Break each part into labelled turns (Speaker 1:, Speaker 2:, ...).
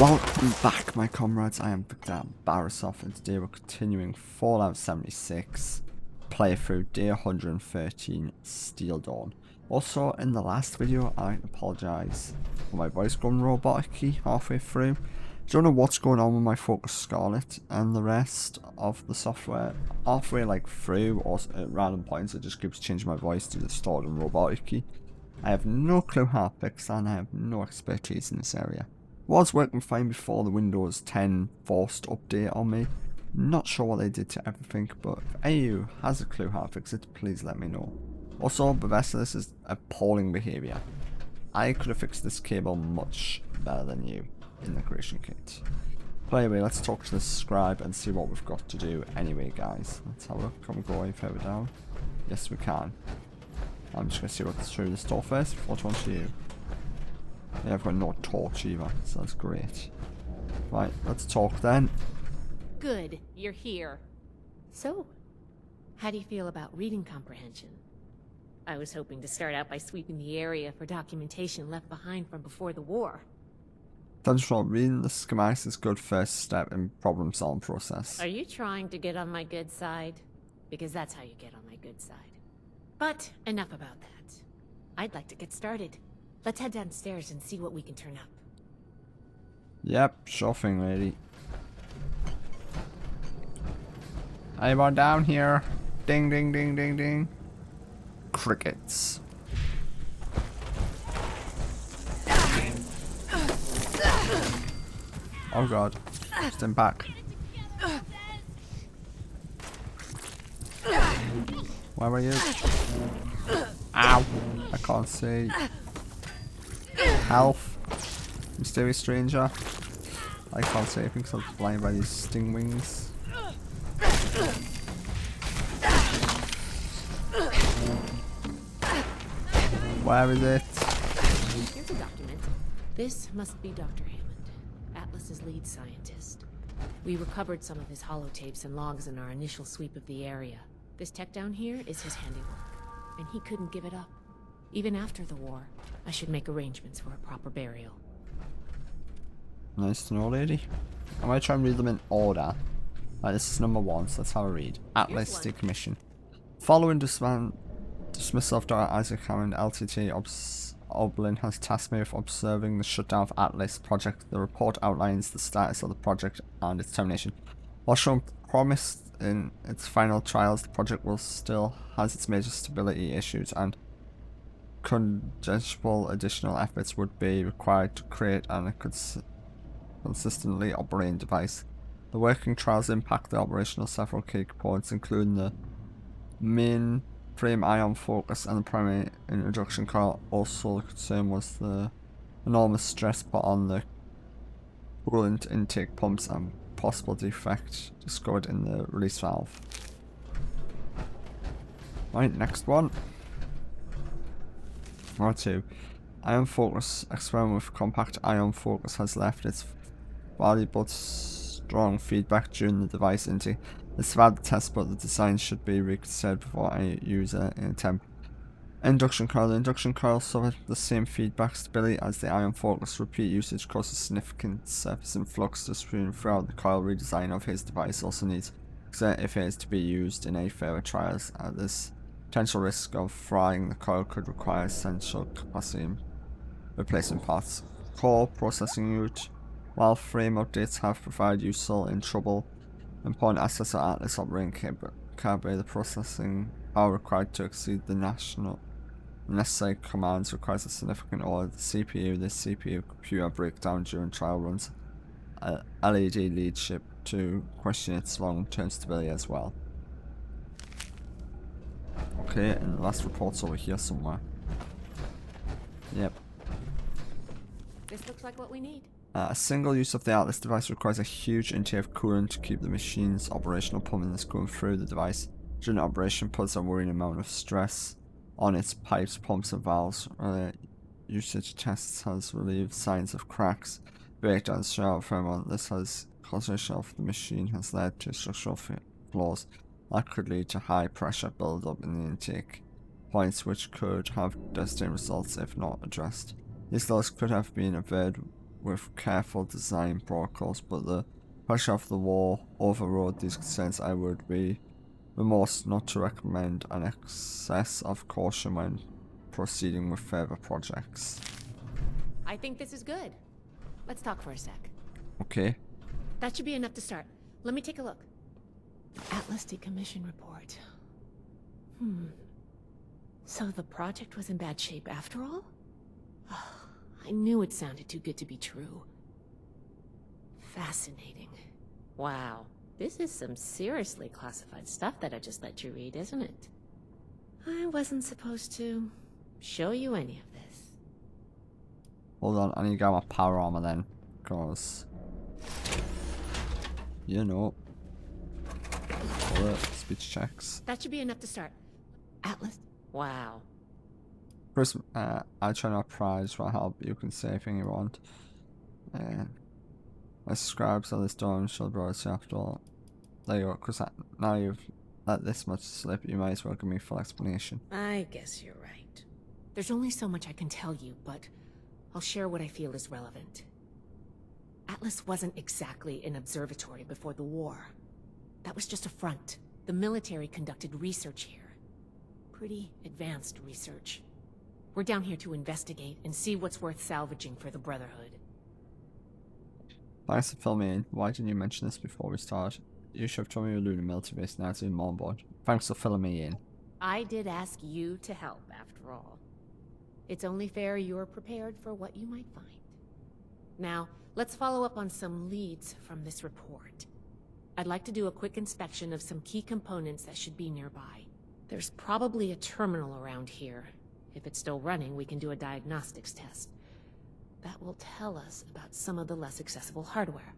Speaker 1: Welcome back, my comrades. I am Victor Barisov, and today we're continuing Fallout 76 playthrough day 113 Steel Dawn. Also, in the last video, I apologise for my voice going robotic halfway through. Don't know what's going on with my Focus Scarlet and the rest of the software. Halfway through, or at random points, it just keeps changing my voice to distorted and robotic. I have no clue how to fix that, and I have no expertise in this area. Was working fine before the Windows 10 forced update on me. Not sure what they did to everything, but if AU has a clue how to fix it, please let me know. Also, Bethesda, this is appalling behaviour. I could have fixed this cable much better than you in the creation kit. But anyway, let's talk to the scribe and see what we've got to do anyway, guys. Let's have a look. Can we go any further down? Yes, we can. I'm just going to see what's through this door first before talking to you. Yeah, I've got no torch either, so that's great. Right, let's talk then.
Speaker 2: Good, you're here. So, how do you feel about reading comprehension? I was hoping to start out by sweeping the area for documentation left behind from before the war.
Speaker 1: Central reading the schematics is good first step in problem solving process.
Speaker 2: Are you trying to get on my good side? Because that's how you get on my good side. But enough about that. I'd like to get started. Let's head downstairs and see what we can turn up.
Speaker 1: Yep, sure thing, lady. Anyone down here? Ding, ding, ding, ding, ding. Crickets. Oh god. Stand back. Where are you? Ow. I can't see. Health. Mysterious stranger. I can't see anything because I'm blinded by these sting wings. Where is it?
Speaker 2: Here's a document. This must be Dr. Hammond, Atlas's lead scientist. We recovered some of his holotapes and logs in our initial sweep of the area. This tech down here is his handiwork, and he couldn't give it up. Even after the war, I should make arrangements for a proper burial.
Speaker 1: Nice to know, lady. I might try and read them in order. Right, this is number 1, so let's have a read. Atlas decommission. Following dismissal of Dr. Isaac Hammond, LTT Oberlin has tasked me with observing the shutdown of Atlas project. The report outlines the status of the project and its termination. While showing promise in its final trials, the project will still has its major stability issues, and considerable additional efforts would be required to create a consistently operating device. The working trials impact the operation of several key components, including the main frame ion focus and the primary induction coil. Also, the concern was the enormous stress put on the coolant intake pumps and possible defect discovered in the release valve. Right, next one. Number 2. Ion focus experiment with compact ion focus has left its valuable strong feedback during the device intake. It's valid test, but the design should be reconsidered before any user in attempt. Induction coil. The induction coil suffered the same feedback stability as the ion focus. Repeat usage causes significant surface influx distribution throughout the coil. Redesign of his device also needs if it is to be used in any further trials. This potential risk of frying the coil could require essential capacity replacement parts. Core processing unit. While frame updates have provided useful in trouble important aspects of Atlas operating capability, the processing power required to exceed the necessary commands requires a significant order. The CPU computer breakdown during trial runs LED leadership to question its long-term stability as well. Okay, and the last report's over here somewhere. Yep.
Speaker 2: This looks like what we need.
Speaker 1: A single use of the Atlas device requires a huge intake of coolant to keep the machine's operational, pumping this coolant through the device. During operation, puts a worrying amount of stress on its pipes, pumps, and valves. Usage tests has relieved signs of cracks, breakdowns throughout thermal. This has concentration of the machine has led to structural flaws that could lead to high pressure buildup in the intake points, which could have devastating results if not addressed. These loss could have been averted with careful design protocols, but the pressure of the war overrode these concerns. I would be remiss not to recommend an excess of caution when proceeding with further projects.
Speaker 2: I think this is good. Let's talk for a sec.
Speaker 1: Okay.
Speaker 2: That should be enough to start. Let me take a look. Atlas decommission report. So the project was in bad shape after all? I knew it sounded too good to be true. Fascinating. Wow. This is some seriously classified stuff that I just let you read, isn't it? I wasn't supposed to show you any of this.
Speaker 1: Hold on, I need to get my power armor then, because you know, all the speech checks.
Speaker 2: That should be enough to start. Atlas? Wow.
Speaker 1: First, I try not prize for help. You can say anything you want. My scribes on this dorm shall draw us after all. There you go, because now you've let this much slip, you might as well give me full explanation.
Speaker 2: I guess you're right. There's only so much I can tell you, but I'll share what I feel is relevant. Atlas wasn't exactly an observatory before the war. That was just a front. The military conducted research here. Pretty advanced research. We're down here to investigate and see what's worth salvaging for the Brotherhood.
Speaker 1: Thanks for filling me in. Why didn't you mention this before we started? You should have told me you were doing a military base now to on board. Thanks for filling me in.
Speaker 2: I did ask you to help, after all. It's only fair you're prepared for what you might find. Now, let's follow up on some leads from this report. I'd like to do a quick inspection of some key components that should be nearby. There's probably a terminal around here. If it's still running, we can do a diagnostics test. That will tell us about some of the less accessible hardware.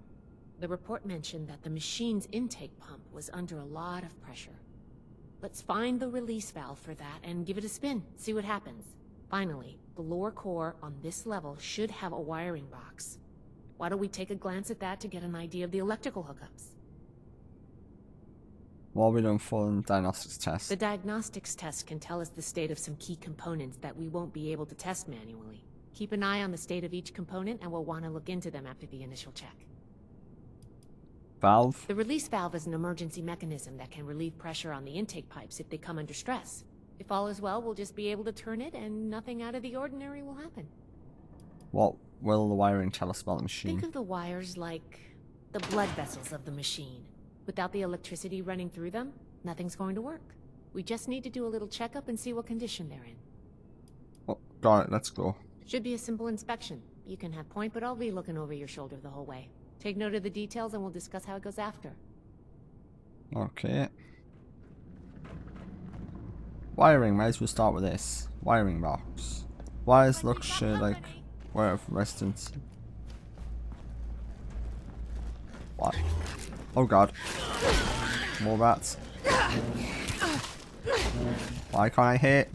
Speaker 2: The report mentioned that the machine's intake pump was under a lot of pressure. Let's find the release valve for that and give it a spin, see what happens. Finally, the lower core on this level should have a wiring box. Why don't we take a glance at that to get an idea of the electrical hookups?
Speaker 1: What are we doing for the diagnostics test?
Speaker 2: The diagnostics test can tell us the state of some key components that we won't be able to test manually. Keep an eye on the state of each component and we'll want to look into them after the initial check.
Speaker 1: Valve?
Speaker 2: The release valve is an emergency mechanism that can relieve pressure on the intake pipes if they come under stress. If all is well, we'll just be able to turn it and nothing out of the ordinary will happen.
Speaker 1: What will the wiring tell us about the machine?
Speaker 2: Think of the wires like the blood vessels of the machine. Without the electricity running through them, nothing's going to work. We just need to do a little checkup and see what condition they're in.
Speaker 1: Oh, got it, let's go.
Speaker 2: Should be a simple inspection. You can have point, but I'll be looking over your shoulder the whole way. Take note of the details and we'll discuss how it goes after.
Speaker 1: Okay. Wiring, might as well start with this. Wiring box. Wires look shit like where of residence. What? Oh god. More rats. Why can't I hit?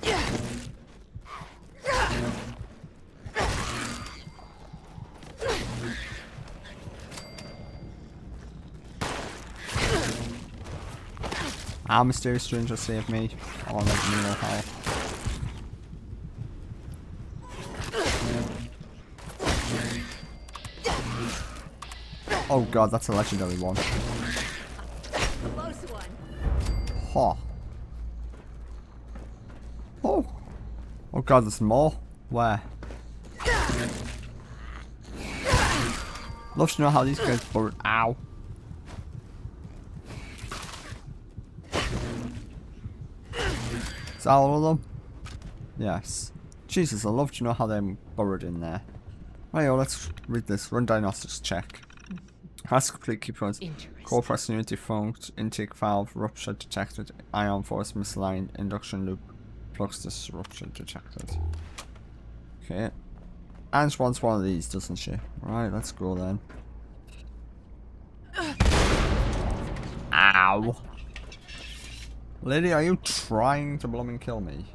Speaker 1: Our mysterious stranger saved me. Oh, let me know how. Oh god, that's a legendary one.
Speaker 2: Close one.
Speaker 1: Huh. Oh. Oh god, there's more. Where? Love to know how these guys burn. Ow. Is that all of them? Yes. Jesus, I love to know how they're buried in there. Right, let's read this. Run diagnostics check. Has complete key points. Core press unit defunct. Intake valve rupture detected. Ion force misaligned. Induction loop flux disruption detected. Okay. And she wants one of these, doesn't she? Right, let's go then. Ow. Lady, are you trying to blooming kill me?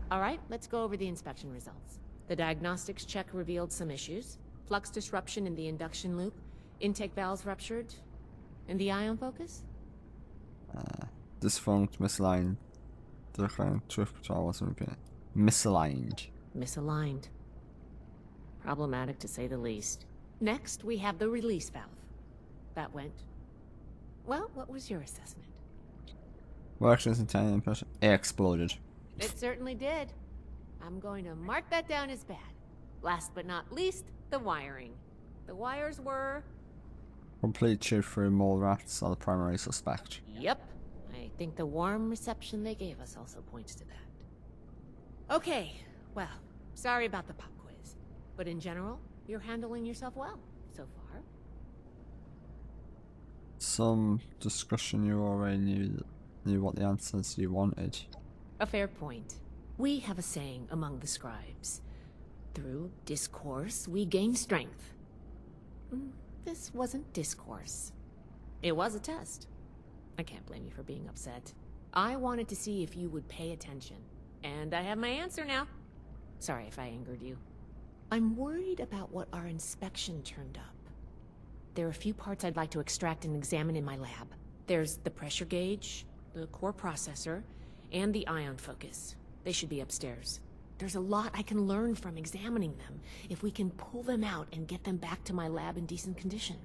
Speaker 2: Alright, let's go over the inspection results. The diagnostics check revealed some issues. Flux disruption in the induction loop, intake valves ruptured, and the ion focus?
Speaker 1: Disfunct, misaligned. Decline, truth patrol wasn't repeated. Misaligned.
Speaker 2: Misaligned. Problematic to say the least. Next, we have the release valve. That went... Well, what was your assessment?
Speaker 1: Works instantaneously, pressure. It exploded.
Speaker 2: It certainly did. I'm going to mark that down as bad. Last but not least, the wiring. The wires were...
Speaker 1: Complete chewed through. Mole rats are the primary suspect.
Speaker 2: Yep. I think the warm reception they gave us also points to that. Okay, well, sorry about the pop quiz. But in general, you're handling yourself well, so far.
Speaker 1: Some discussion you already knew what the answers you wanted.
Speaker 2: A fair point. We have a saying among the scribes. Through discourse, we gain strength. This wasn't discourse. It was a test. I can't blame you for being upset. I wanted to see if you would pay attention. And I have my answer now. Sorry if I angered you. I'm worried about what our inspection turned up. There are a few parts I'd like to extract and examine in my lab. There's the pressure gauge, the core processor, and the ion focus. They should be upstairs. There's a lot I can learn from examining them, if we can pull them out and get them back to my lab in decent condition.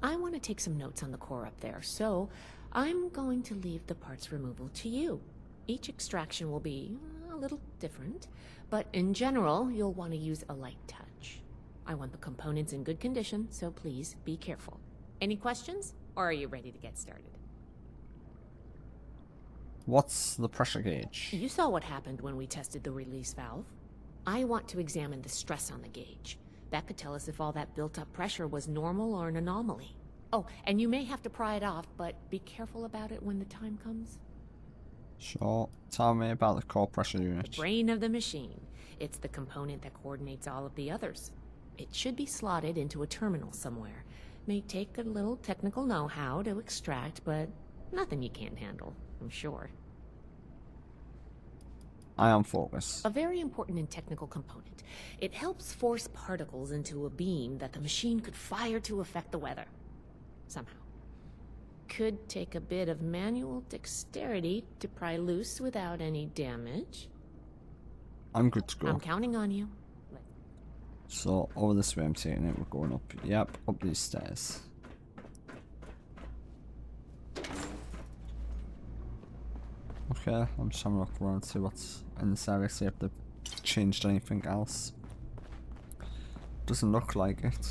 Speaker 2: I want to take some notes on the core up there, so I'm going to leave the parts removal to you. Each extraction will be a little different, but in general, you'll want to use a light touch. I want the components in good condition, so please be careful. Any questions, or are you ready to get started?
Speaker 1: What's the pressure gauge?
Speaker 2: You saw what happened when we tested the release valve. I want to examine the stress on the gauge. That could tell us if all that built-up pressure was normal or an anomaly. Oh, and you may have to pry it off, but be careful about it when the time comes.
Speaker 1: Sure. Tell me about the core pressure unit.
Speaker 2: The brain of the machine. It's the component that coordinates all of the others. It should be slotted into a terminal somewhere. May take a little technical know-how to extract, but nothing you can't handle, I'm sure.
Speaker 1: Ion focus.
Speaker 2: A very important and technical component. It helps force particles into a beam that the machine could fire to affect the weather. Somehow. Could take a bit of manual dexterity to pry loose without any damage.
Speaker 1: I'm good to go.
Speaker 2: I'm counting on you.
Speaker 1: So, over this way I'm taking it, we're going up. Yep, up these stairs. Okay, I'm just having a look around to see what's in this area, see if they've changed anything else. Doesn't look like it.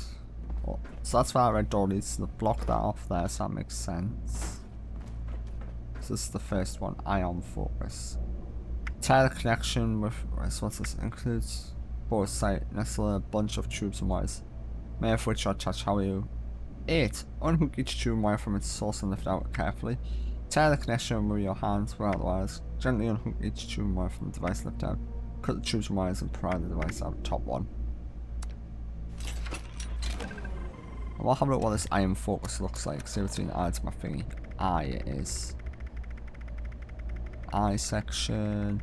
Speaker 1: Oh, so that's why I red door needs to block that off there, so that makes sense. So this is the first one, ion focus. Tear the connection with, what's this, includes both site, nestle a bunch of tubes and wires, many of which are attached. How are you? 8. Unhook each tube and wire from its source and lift out carefully. Tear the connection with your hands without the wires. Gently unhook each tube and wire from the device lift out. Cut the tubes and wires and pry the device out. Top one. I'll have a look what this iron focus looks like. See if it's been added to my thingy. Ah, it is. Eye section.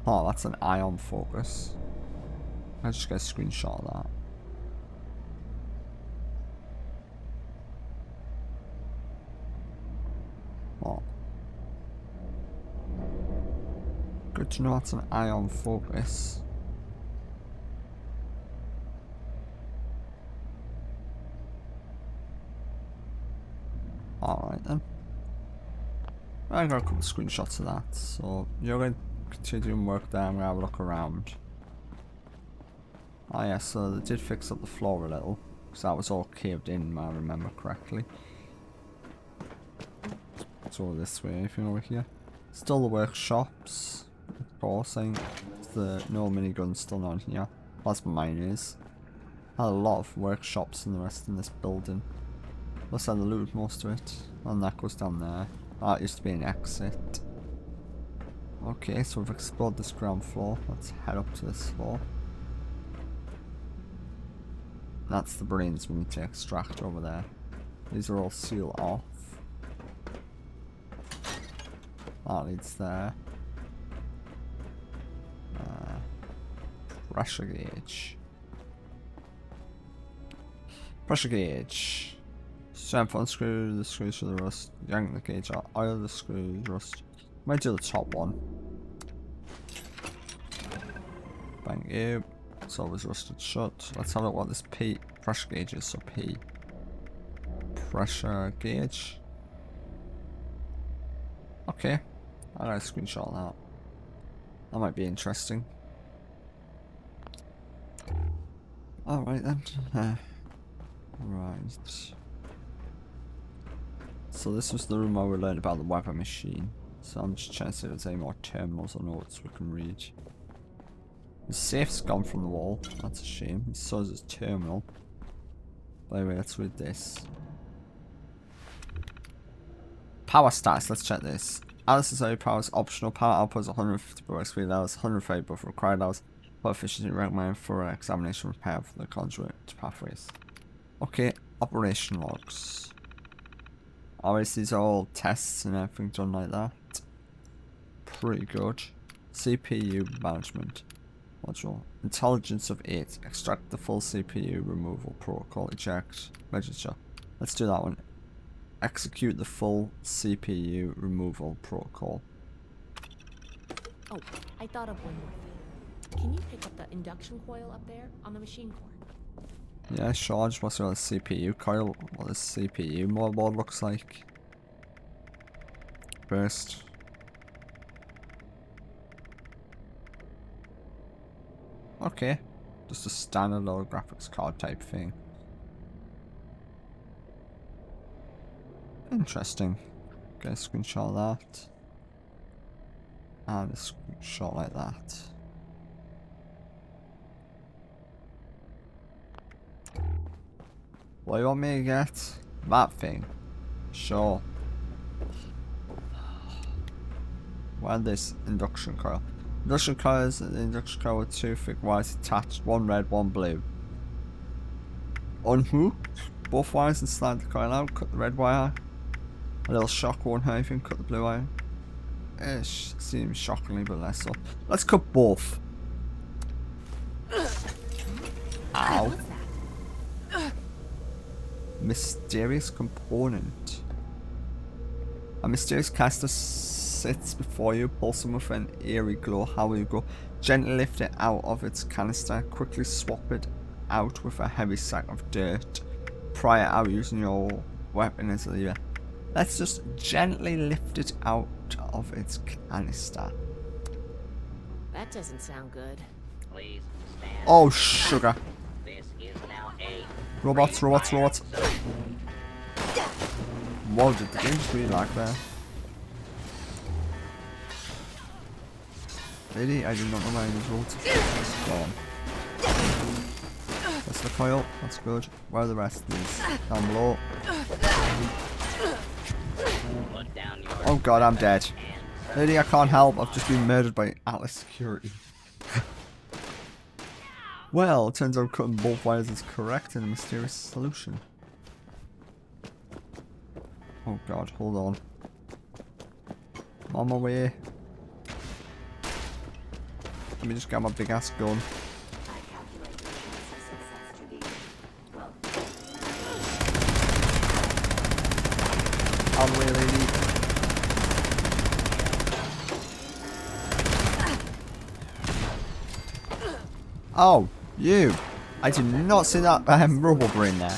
Speaker 1: Oh, that's an ion focus. I'll just get a screenshot of that. Oh. Good to know that's an ion focus. Alright then. I got a couple of screenshots of that, so you're going to continue doing work there. I'm going to have a look around. Oh yeah, so they did fix up the floor a little, because that was all caved in, if I remember correctly. It's all this way, anything over here. Still the workshops, of course. I think the no minigun's still not here. That's what mine is. Had a lot of workshops and the rest in this building. Looks like they looted most of it. And that goes down there. That used to be an exit. Okay, so we've explored this ground floor. Let's head up to this floor. That's the brains we need to extract over there. These are all sealed off. That leads there. Pressure gauge. Pressure gauge. Strength unscrew the screws for the rust. Yank the gauge out. Oil the screws, rust. Might do the top one. Bang you. It's always rusted shut. Let's have a look what this P pressure gauge is. So P. Pressure gauge. Okay. I'll screenshot that. That might be interesting. Alright then. Right. So this was the room where we learned about the weather machine. So I'm just trying to see if there's any more terminals or notes we can read. The safe's gone from the wall. That's a shame. So is his terminal. By the way, let's read this. Power stats. Let's check this. Alice's audio power is optional. Power output is 150 per speed hours, 130 buffer required hours. For efficiency recommended for examination repair for the conduit pathways. Okay, operation logs. Obviously, these are all tests and everything done like that. Pretty good. CPU management module. Intelligence of 8. Extract the full CPU removal protocol. Eject. Register. Let's do that one. Execute the full CPU removal protocol.
Speaker 2: Oh, I thought of one more thing. Can you pick up the induction coil up there on the machine core?
Speaker 1: Yeah, sure. I just want to see what the CPU coil, what the CPU motherboard looks like. First. Okay. Just a standard low graphics card type thing. Interesting. Get a screenshot of that. And a screenshot like that. What do you want me to get? That thing. Sure. Well, this induction coil. Induction coil is an induction coil with 2 thick wires attached, 1 red, 1 blue. Unhook both wires and slide the coil out, cut the red wire. A little shock won't hurt anything, cut the blue wire. It seems shockingly but less so. Let's cut both. Ow. Mysterious component. A mysterious caster sits before you, pulsing with an eerie glow. How will you go? Gently lift it out of its canister, quickly swap it out with a heavy sack of dirt. Pry it out using your weapon as a lever. Let's just gently lift it out of its canister.
Speaker 2: That doesn't sound good.
Speaker 3: Please stand.
Speaker 1: Oh, sugar.
Speaker 3: This is now a
Speaker 1: Robots, robots,
Speaker 3: fire
Speaker 1: robots.
Speaker 3: zone.
Speaker 1: Whoa, did the game just really lag there? Really? I did not know why these robots. Go on. That's the coil. That's good. Where are the rest of these? Down below.
Speaker 3: Put down your
Speaker 1: Oh god, I'm dead. Lady, I can't help. I've just been murdered by Atlas Security. Well, it turns out cutting both wires is correct in a mysterious solution. Oh god, hold on. I'm on my way. Let me just get my big ass gun. Out of the way, lady. Oh, you! I did not see that rubber brain there.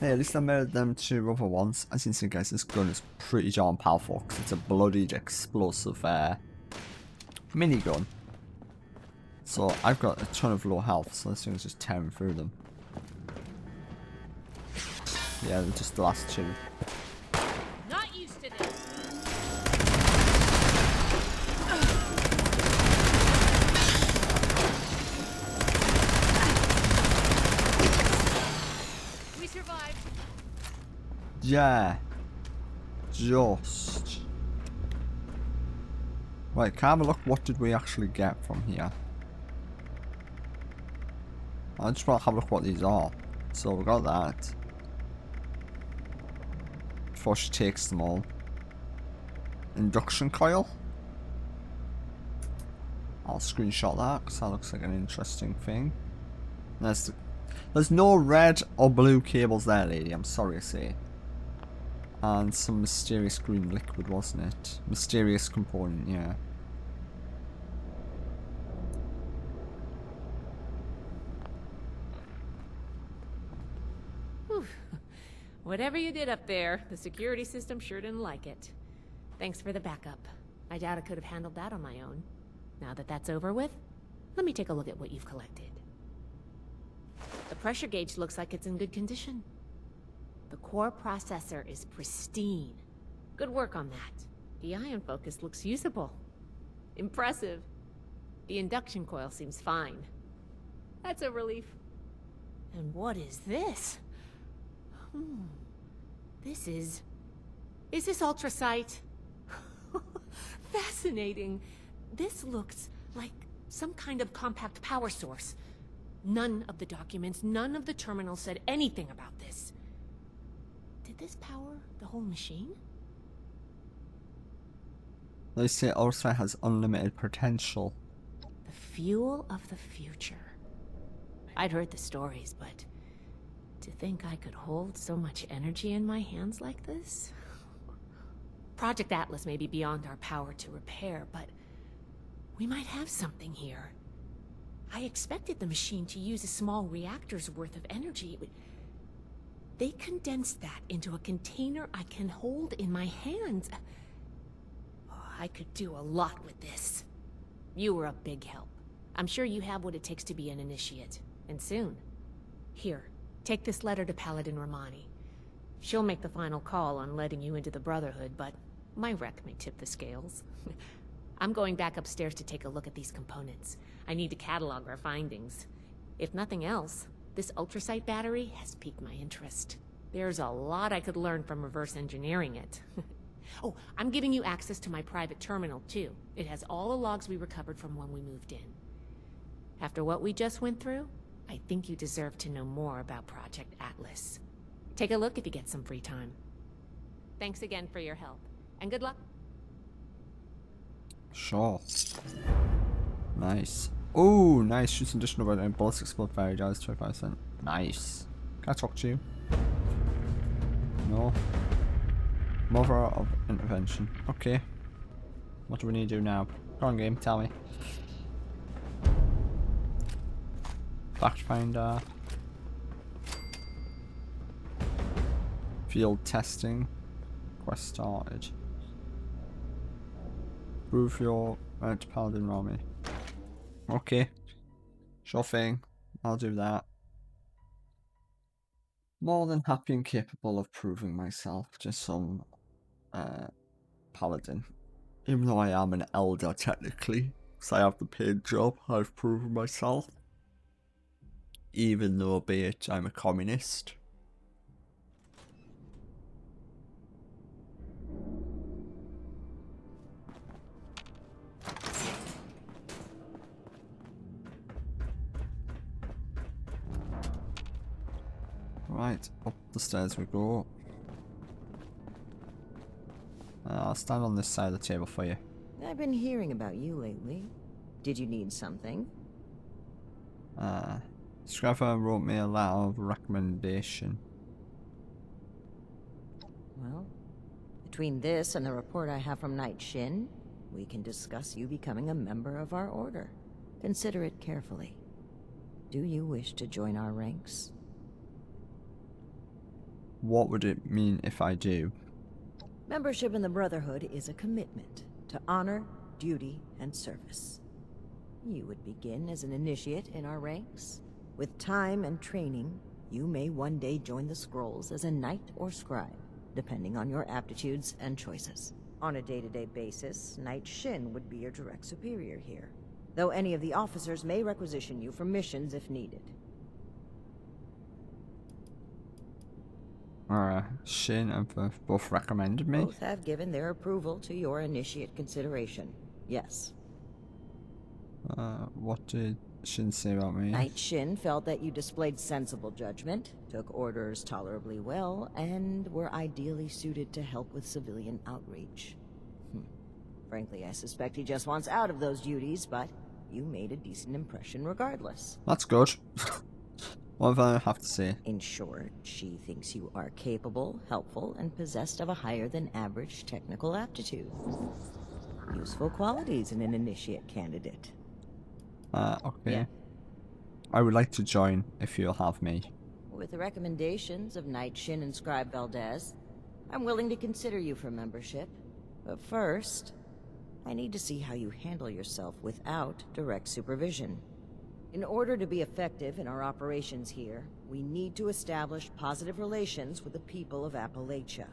Speaker 1: Hey, at least I made them 2 rubber ones. As you can see, guys, this gun is pretty darn powerful because it's a bloodied explosive minigun. So I've got a ton of low health, so this thing's just tearing through them. Yeah, they're just the last 2.
Speaker 2: Not used to this. We survived.
Speaker 1: Yeah. Just. Right, can I have a look? What did we actually get from here? I just want to have a look what these are. So we got that. Before she takes them all. Induction coil. I'll screenshot that because that looks like an interesting thing. There's no red or blue cables there, lady. I'm sorry to say. And some mysterious green liquid, wasn't it? Mysterious component, yeah.
Speaker 2: Whatever you did up there, the security system sure didn't like it. Thanks for the backup. I doubt I could have handled that on my own. Now that that's over with, let me take a look at what you've collected. The pressure gauge looks like it's in good condition. The core processor is pristine. Good work on that. The ion focus looks usable. Impressive. The induction coil seems fine. That's a relief. And what is this? This is... Is this ultrasight? Fascinating. This looks like some kind of compact power source. None of the documents, none of the terminals said anything about this. Did this power the whole machine?
Speaker 1: They say also has unlimited potential.
Speaker 2: The fuel of the future. I'd heard the stories, but to think I could hold so much energy in my hands like this? Project Atlas may be beyond our power to repair, but we might have something here. I expected the machine to use a small reactor's worth of energy. They condensed that into a container I can hold in my hands. Oh, I could do a lot with this. You were a big help. I'm sure you have what it takes to be an initiate, and soon. Here, take this letter to Paladin Romani. She'll make the final call on letting you into the Brotherhood, but my wreck may tip the scales. I'm going back upstairs to take a look at these components. I need to catalog our findings. If nothing else, this ultrasight battery has piqued my interest. There's a lot I could learn from reverse engineering it. Oh, I'm giving you access to my private terminal, too. It has all the logs we recovered from when we moved in. After what we just went through, I think you deserve to know more about Project Atlas. Take a look if you get some free time. Thanks again for your help, and good luck.
Speaker 1: Sure. Nice. Oh, nice. Shoots additional red and bullets explode fire dies 25%. Nice. Can I talk to you? No. Mother of Invention. Okay. What do we need to do now? Go on, game. Tell me. Fact finder. Field testing. Quest started. Prove your right to Paladin Rami. Okay. Sure thing. I'll do that. More than happy and capable of proving myself to some Paladin. Even though I am an elder technically, because I have the paid job, I've proven myself. Even though, be it, I'm a communist. Right, up the stairs we go. I'll stand on this side of the table for you.
Speaker 4: I've been hearing about you lately. Did you need something?
Speaker 1: Scrib wrote me a letter of recommendation.
Speaker 4: Well, between this and the report I have from Knight Shin, we can discuss you becoming a member of our order. Consider it carefully. Do you wish to join our ranks?
Speaker 1: What would it mean if I do?
Speaker 4: Membership in the Brotherhood is a commitment to honor, duty, and service. You would begin as an initiate in our ranks. With time and training, you may one day join the scrolls as a knight or scribe, depending on your aptitudes and choices. On a day-to-day basis, Knight Shin would be your direct superior here, though any of the officers may requisition you for missions if needed.
Speaker 1: Shin and Verf both recommended me.
Speaker 4: Both have given their approval to your initiate consideration. Yes.
Speaker 1: What did Shin say about me?
Speaker 4: Knight Shin felt that you displayed sensible judgment, took orders tolerably well, and were ideally suited to help with civilian outreach. Frankly, I suspect he just wants out of those duties, but you made a decent impression regardless.
Speaker 1: That's good. What do I have to say?
Speaker 4: In short, she thinks you are capable, helpful, and possessed of a higher-than-average technical aptitude. Useful qualities in an initiate candidate.
Speaker 1: Okay.
Speaker 4: Yeah.
Speaker 1: I would like to join if you'll have me.
Speaker 4: With the recommendations of Knight Shin and Scrib Valdez, I'm willing to consider you for membership. But first, I need to see how you handle yourself without direct supervision. In order to be effective in our operations here, we need to establish positive relations with the people of Appalachia.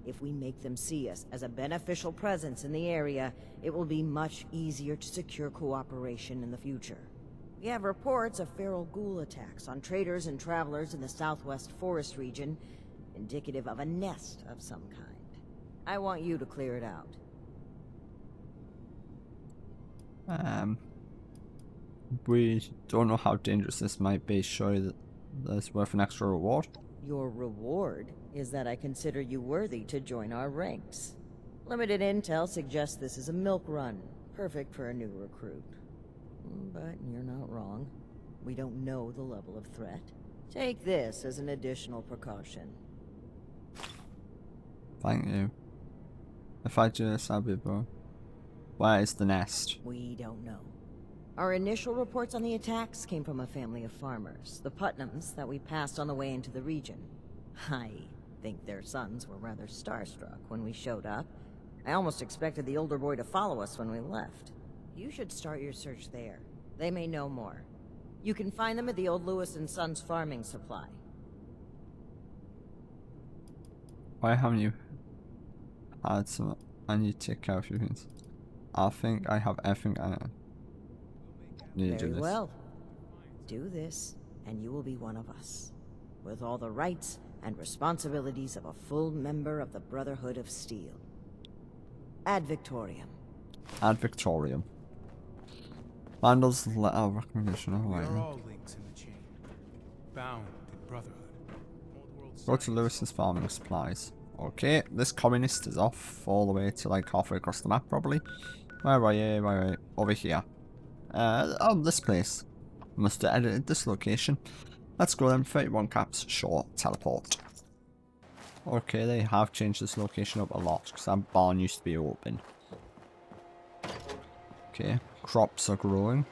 Speaker 4: If we make them see us as a beneficial presence in the area, it will be much easier to secure cooperation in the future. We have reports of feral ghoul attacks on traders and travelers in the southwest forest region, indicative of a nest of some kind. I want you to clear it out.
Speaker 1: We don't know how dangerous this might be. Sure that that's worth an extra reward.
Speaker 4: Your reward is that I consider you worthy to join our ranks. Limited intel suggests this is a milk run, perfect for a new recruit. But you're not wrong. We don't know the level of threat. Take this as an additional precaution.
Speaker 1: Thank you. If I do this, I'll be bro. Where is the nest?
Speaker 4: We don't know. Our initial reports on the attacks came from a family of farmers, the Putnams, that we passed on the way into the region. I think their sons were rather starstruck when we showed up. I almost expected the older boy to follow us when we left. You should start your search there. They may know more. You can find them at the old Lewis and Sons farming supply.
Speaker 1: Why haven't you had some? I need to take care of a few things. I think I have everything I need to do
Speaker 4: Very
Speaker 1: this.
Speaker 4: well. Do this, and you will be one of us, with all the rights and responsibilities of a full member of the Brotherhood of Steel. Ad Victoriam.
Speaker 1: Ad Victorium. Vandal's letter of recommendation. Oh,
Speaker 5: We
Speaker 1: wait.
Speaker 5: are all links in the chain, bound in brotherhood. Old world
Speaker 1: Go to
Speaker 5: science.
Speaker 1: Lewis's farming supplies. Okay, this communist is off all the way to like halfway across the map, probably. Where are you? Where are you? Over here. Oh, this place. Must have edited this location. Let's go then. 31 caps, short, teleport. Okay, they have changed this location up a lot because that barn used to be open. Okay, crops are growing.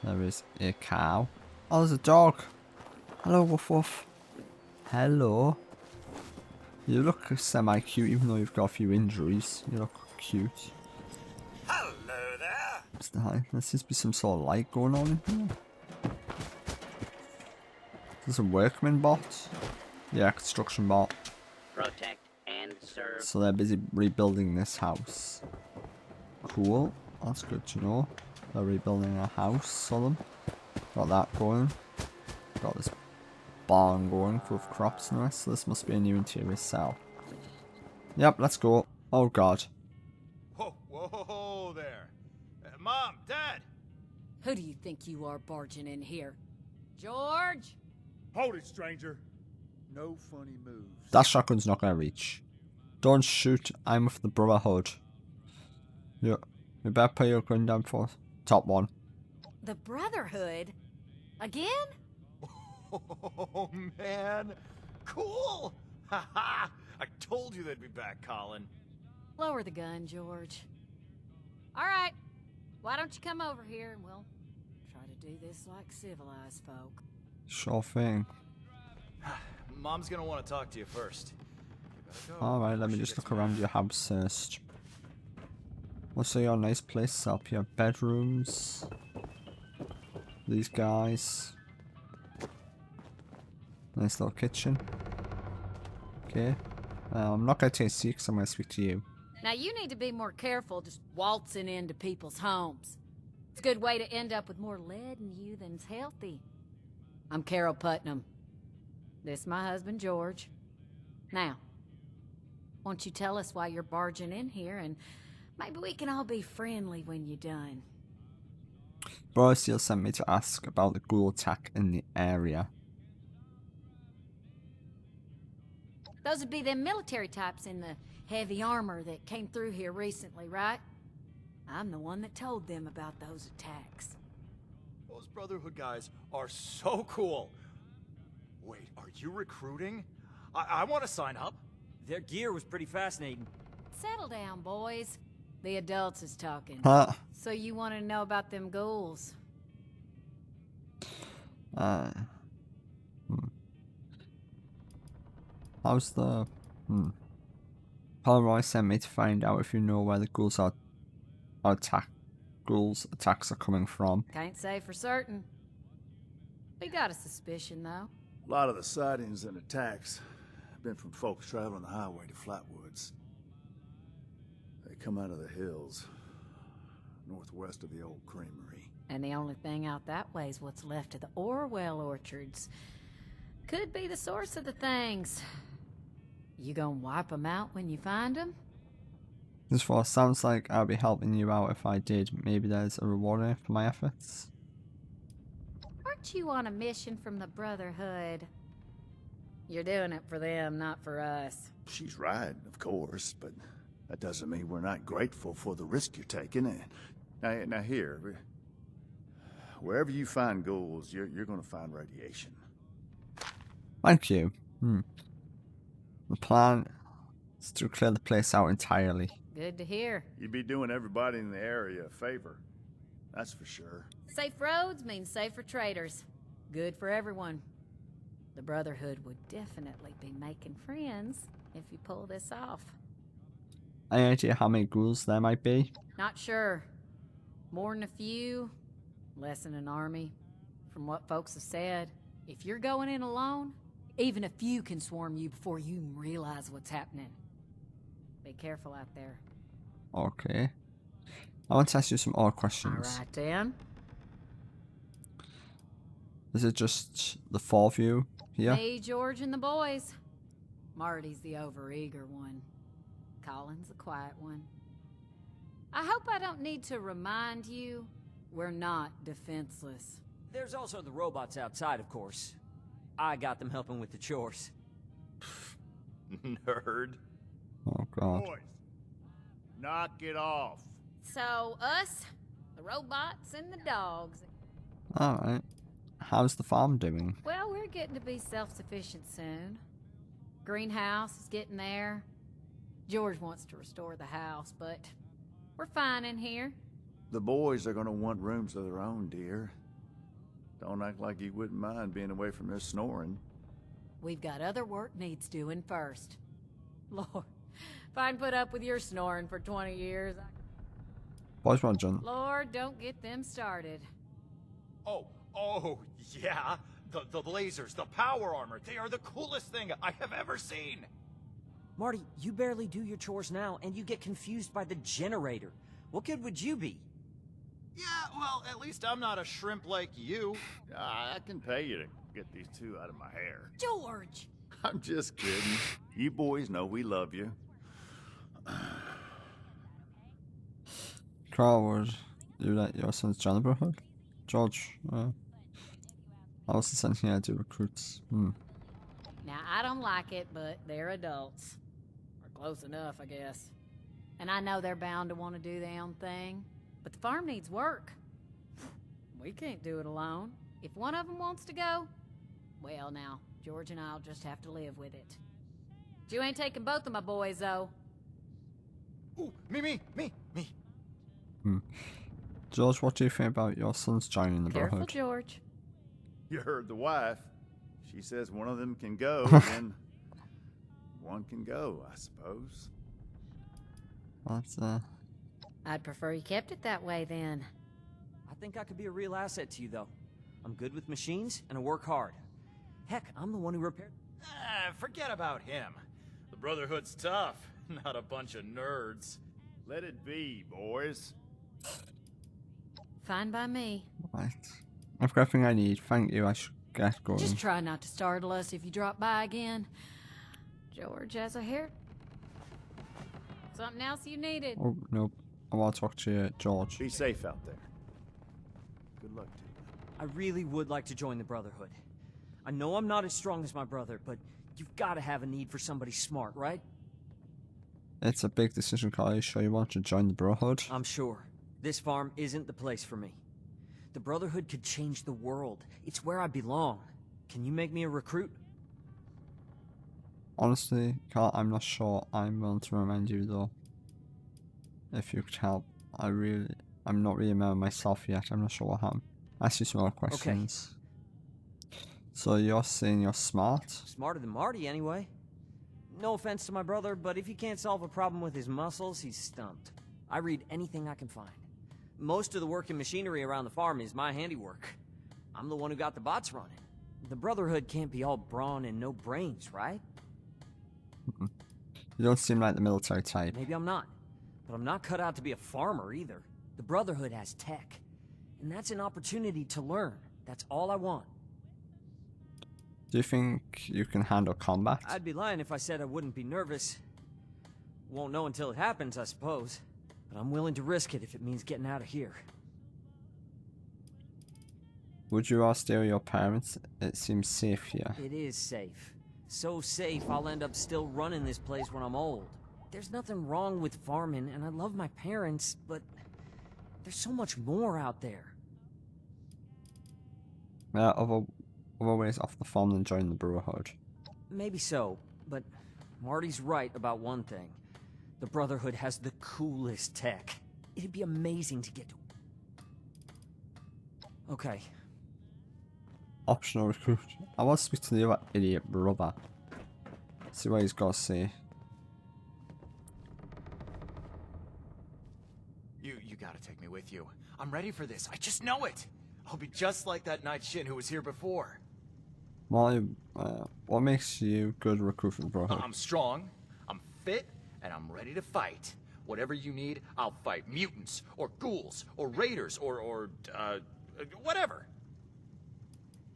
Speaker 1: There is a cow. Oh, there's a dog. Hello, Woof Woof. Hello. You look semi-cute even though you've got a few injuries. You look cute.
Speaker 6: Hello there.
Speaker 1: There seems to be some sort of light going on in here. There's a workman bot. Yeah, construction bot.
Speaker 3: Protect and serve.
Speaker 1: So they're busy rebuilding this house. Cool. That's good to know. They're rebuilding a house, saw them. Got that going. Got this barn going full of crops and the rest. So this must be a new interior cell. Yep, let's go. Oh god.
Speaker 6: Whoa, whoa there. Mom, Dad.
Speaker 7: Who do you think you are barging in here? George?
Speaker 5: Hold it, stranger. No funny moves.
Speaker 1: That shotgun's not gonna reach. Don't shoot. I'm with the Brotherhood. Yeah. You better put your gun down for top one.
Speaker 7: The Brotherhood? Again?
Speaker 6: Oh, man. Cool. Haha. I told you they'd be back, Colin.
Speaker 7: Lower the gun, George. All right. Why don't you come over here and we'll try to do this like civilized folk.
Speaker 1: Sure thing.
Speaker 6: Mom's gonna want to talk to you first.
Speaker 1: Alright, let me just look around your house first. What's your nice place up here? Bedrooms. These guys. Nice little kitchen. Okay. I'm not going to take you because I'm going to speak to you.
Speaker 7: Now you need to be more careful just waltzing into people's homes. It's a good way to end up with more lead in you than's healthy. I'm Carol Putnam. This is my husband, George. Now, won't you tell us why you're barging in here, and maybe we can all be friendly when you're done.
Speaker 1: Brotherhood of Steel sent me to ask about the ghoul attack in the area.
Speaker 7: Those would be them military types in the heavy armor that came through here recently, right? I'm the one that told them about those attacks.
Speaker 6: Those Brotherhood guys are so cool. Wait, are you recruiting? I want to sign up.
Speaker 8: Their gear was pretty fascinating.
Speaker 7: Settle down, boys. The adults is talking.
Speaker 1: Huh.
Speaker 7: So you want to know about them ghouls?
Speaker 1: How's the... Pomeroy sent me to find out if you know where the ghouls attacks are coming from.
Speaker 7: Can't say for certain. We got a suspicion, though.
Speaker 9: A lot of the sightings and attacks have been from folks traveling the highway to Flatwoods. They come out of the hills, northwest of the old creamery.
Speaker 7: And the only thing out that way is what's left of the Orwell orchards. Could be the source of the things. You gonna wipe them out when you find them?
Speaker 1: This force sounds like I'll be helping you out if I did. Maybe there's a reward in it for my efforts.
Speaker 7: Aren't you on a mission from the Brotherhood? You're doing it for them, not for us.
Speaker 9: She's right, of course, but that doesn't mean we're not grateful for the risk you're taking. Now here, wherever you find ghouls, you're gonna find radiation.
Speaker 1: Thank you. The plan is to clear the place out entirely.
Speaker 7: Good to hear.
Speaker 9: You'd be doing everybody in the area a favor. That's for sure.
Speaker 7: Safe roads means safer traders. Good for everyone. The Brotherhood would definitely be making friends if you pull this off.
Speaker 1: Any idea how many ghouls there might be?
Speaker 7: Not sure. More than a few, less than an army. From what folks have said, if you're going in alone, even a few can swarm you before you even realize what's happening. Be careful out there.
Speaker 1: Okay. I want to ask you some odd questions.
Speaker 7: Alright then.
Speaker 1: Is it just the four of you here?
Speaker 7: Me, George, and the boys. Marty's the overeager one. Colin's the quiet one. I hope I don't need to remind you, we're not defenseless.
Speaker 8: There's also the robots outside, of course. I got them helping with the chores.
Speaker 6: Nerd.
Speaker 1: Oh god.
Speaker 9: Boys, knock it off.
Speaker 7: So, us, the robots, and the dogs.
Speaker 1: Alright. How's the farm doing?
Speaker 7: Well, we're getting to be self-sufficient soon. Greenhouse is getting there. George wants to restore the house, but we're fine in here.
Speaker 9: The boys are gonna want rooms of their own, dear. Don't act like you wouldn't mind being away from this snoring.
Speaker 7: We've got other work needs doing first. Lord, if I can put up with your snoring for 20 years...
Speaker 1: Boys want John.
Speaker 7: Lord, don't get them started.
Speaker 6: Oh, yeah. The lasers, the power armor, they are the coolest thing I have ever seen.
Speaker 8: Marty, you barely do your chores now, and you get confused by the generator. What good would you be?
Speaker 6: Yeah, well, at least I'm not a shrimp like you.
Speaker 9: I can pay you to get these two out of my hair.
Speaker 7: George!
Speaker 9: I'm just kidding. You boys know we love you.
Speaker 1: Carl, would you let your sons join the Brotherhood? George, I was sent here to recruits.
Speaker 7: Now, I don't like it, but they're adults. Or close enough, I guess. And I know they're bound to want to do their own thing. But the farm needs work. We can't do it alone. If one of them wants to go, well now, George and I'll just have to live with it. You ain't taking both of my boys, though.
Speaker 6: Ooh, me.
Speaker 1: George, what do you think about your sons joining the
Speaker 7: Careful,
Speaker 1: Brotherhood?
Speaker 7: George.
Speaker 9: You heard the wife. She says one of them can go, then one can go, I suppose.
Speaker 1: That's,
Speaker 7: I'd prefer you kept it that way, then.
Speaker 8: I think I could be a real asset to you, though. I'm good with machines, and I work hard. Heck, I'm the one who repaired...
Speaker 6: Forget about him. The Brotherhood's tough, not a bunch of nerds.
Speaker 9: Let it be, boys.
Speaker 7: Fine by me.
Speaker 1: right. I've got everything I need. Thank you. I should get going.
Speaker 7: Just try not to startle us if you drop by again. George has a hair... Something else you needed?
Speaker 1: Oh, nope. I want to talk to you, George.
Speaker 9: Be safe out there. Good luck to you.
Speaker 8: I really would like to join the Brotherhood. I know I'm not as strong as my brother, but you've got to have a need for somebody smart, right?
Speaker 1: It's a big decision, Carl. Are you sure you want to join the Brotherhood?
Speaker 8: I'm sure. This farm isn't the place for me. The Brotherhood could change the world. It's where I belong. Can you make me a recruit?
Speaker 1: Honestly, Carl, I'm not sure I'm willing to recommend you, though. If you could help. I'm not really a member myself yet. I'm not sure what happened. Ask you some more questions. So you're saying you're smart?
Speaker 8: Smarter than Marty, anyway. No offense to my brother, but if he can't solve a problem with his muscles, he's stumped. I read anything I can find. Most of the working machinery around the farm is my handiwork. I'm the one who got the bots running. The Brotherhood can't be all brawn and no brains, right?
Speaker 1: You don't seem like the military type.
Speaker 8: Maybe I'm not. But I'm not cut out to be a farmer either. The Brotherhood has tech. And that's an opportunity to learn. That's all I want.
Speaker 1: Do you think you can handle combat?
Speaker 8: I'd be lying if I said I wouldn't be nervous. Won't know until it happens, I suppose. But I'm willing to risk it if it means getting out of here.
Speaker 1: Would you ask stay with your parents? It seems safe here.
Speaker 8: It is safe. So safe I'll end up still running this place when I'm old. There's nothing wrong with farming, and I love my parents, but there's so much more out there.
Speaker 1: Other ways off the farm than joining the Brotherhood.
Speaker 8: Maybe so, but Marty's right about one thing. The Brotherhood has the coolest tech. It'd be amazing to get to. Okay.
Speaker 1: Optional recruit. I want to speak to the other idiot brother. See what he's got to say.
Speaker 6: You gotta take me with you. I'm ready for this. I just know it. I'll be just like that Night Shin who was here before.
Speaker 1: What makes you good recruit for the Brotherhood?
Speaker 6: I'm strong, I'm fit, and I'm ready to fight. Whatever you need, I'll fight. Mutants, or ghouls, or raiders, or whatever.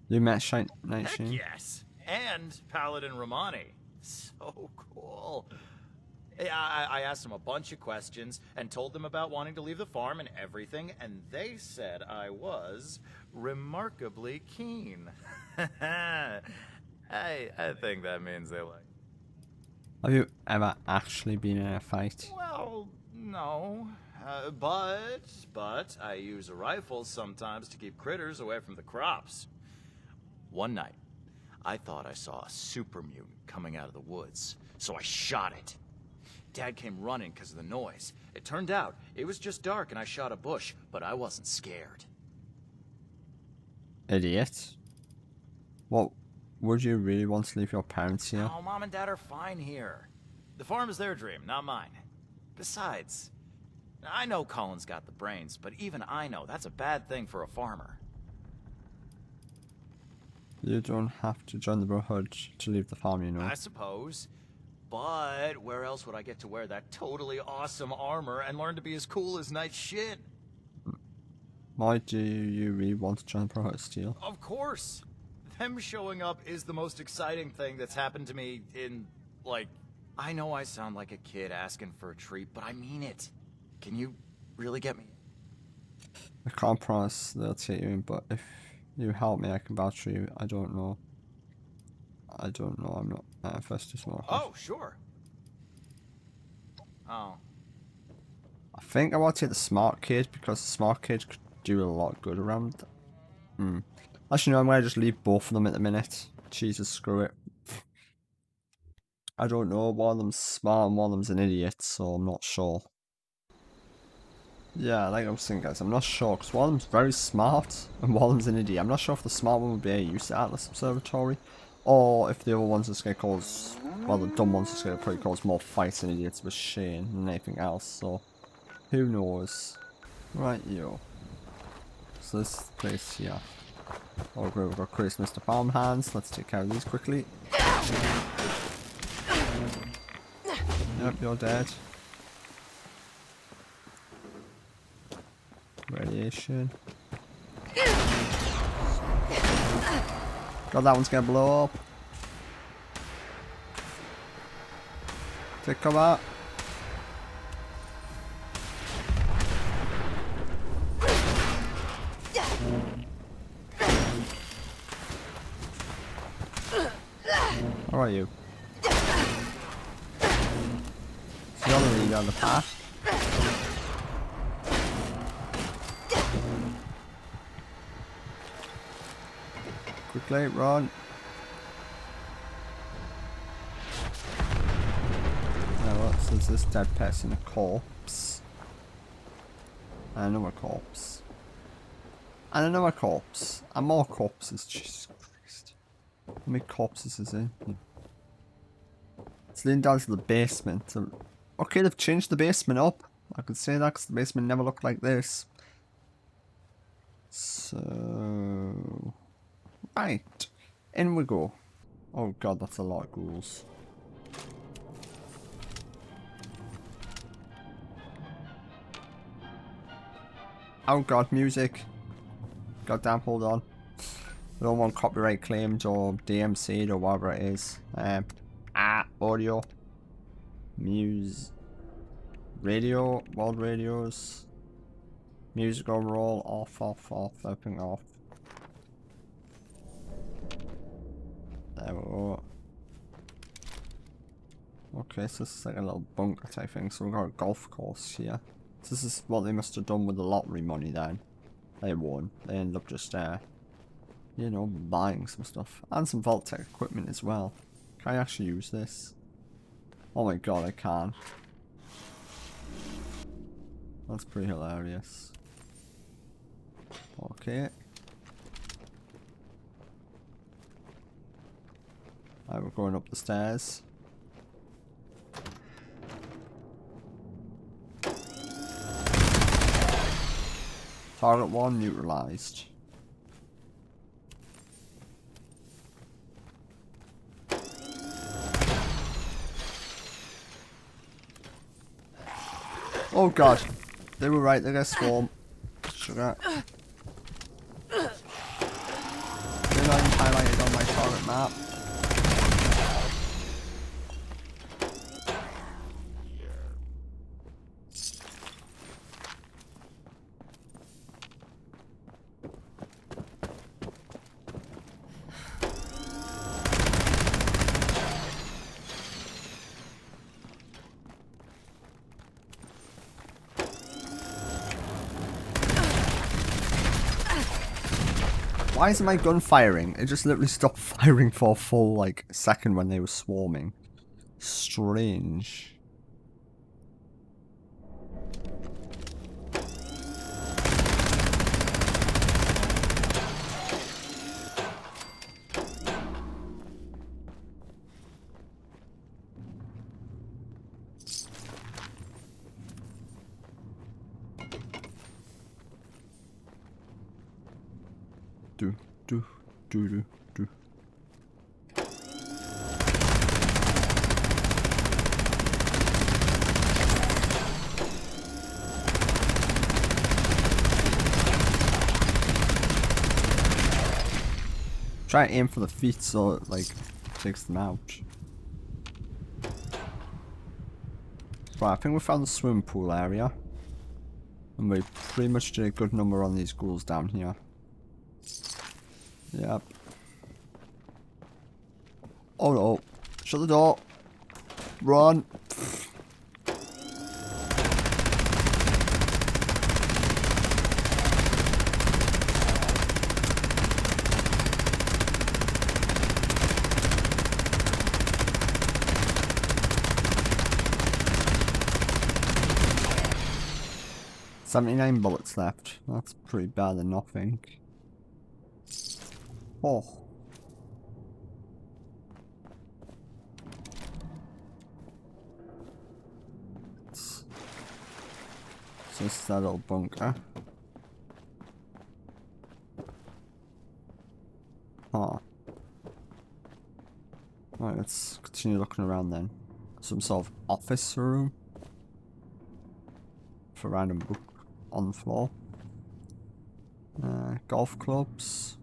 Speaker 1: You met Night
Speaker 6: Heck
Speaker 1: Shin?
Speaker 6: yes. And Paladin Romani. So cool. I asked them a bunch of questions and told them about wanting to leave the farm and everything, and they said I was remarkably keen. I think that means they like.
Speaker 1: Have you ever actually been in a fight?
Speaker 6: Well, no. But I use a rifle sometimes to keep critters away from the crops. One night, I thought I saw a super mutant coming out of the woods, so I shot it. Dad came running because of the noise. It turned out it was just dark and I shot a bush, but I wasn't scared.
Speaker 1: Idiot. What, would you really want to leave your parents here?
Speaker 6: Oh, Mom and Dad are fine here. The farm is their dream, not mine. Besides, I know Colin's got the brains, but even I know that's a bad thing for a farmer.
Speaker 1: You don't have to join the Brotherhood to leave the farm, you know.
Speaker 6: I suppose. But where else would I get to wear that totally awesome armor and learn to be as cool as Night Shin?
Speaker 1: Why do you really want to join the Brotherhood of Steel?
Speaker 6: Of course. Them showing up is the most exciting thing that's happened to me in, like... I know I sound like a kid asking for a treat, but I mean it. Can you really get me?
Speaker 1: I can't promise they'll take you in, but if you help me, I can vouch for you. I don't know. I'm not Festus Mark.
Speaker 6: Oh, sure. Oh.
Speaker 1: I think I want to take the smart kid because the smart kid could do a lot of good around. Actually, no, I'm going to just leave both of them at the minute. Jesus, screw it. I don't know. One of them's smart and one of them's an idiot, so I'm not sure. Yeah, like I was saying, guys, I'm not sure because one of them's very smart and one of them's an idiot. I'm not sure if the smart one would be able to use Atlas Observatory, or if the other one's just going to cause, well, the dumb one's just going to probably cause more fights and idiots with Shane than anything else, so who knows. Right, yo. So this place here. Oh, great, we've got Chris, Mr. Farmhands. Let's take care of these quickly. Yep, you're dead. Radiation. God, that one's gonna blow up. Take cover. How are you? So you're the lead on the path. Quickly, run. Now what? So there's this dead person, a corpse. And another corpse. And another corpse. And more corpses. Jesus Christ. How many corpses is in? It's leading down to the basement. Okay, they've changed the basement up. I could say that because the basement never looked like this. So... Right. In we go. Oh god, that's a lot of ghouls. Oh god, music. Goddamn, hold on. I don't want copyright claimed or DMC'd or whatever it is. Audio. Radio, world radios. Music overall, off, flipping off. There we go. Okay, so this is like a little bunker type thing, so we've got a golf course here. So this is what they must have done with the lottery money then. They won. They ended up just, you know, buying some stuff. And some Vault-Tec equipment as well. Can I actually use this? Oh my god, I can. That's pretty hilarious. Okay. Right, we're going up the stairs. Target 1 neutralized. Oh god, they were right, they're gonna swarm. Sugar. They're not even highlighted on my target map. Why isn't my gun firing? It just literally stopped firing for a full, like, second when they were swarming. Strange. Do. Try and aim for the feet so it, like, takes them out. Right, I think we found the swimming pool area. And we pretty much did a good number on these ghouls down here. Yep. Oh no. Shut the door. Run. "79 bullets left. That's pretty bad than nothing. Oh. So this is that little bunker. Huh. Right, let's continue looking around then. Some sort of office room. For a random book on the floor. Golf clubs.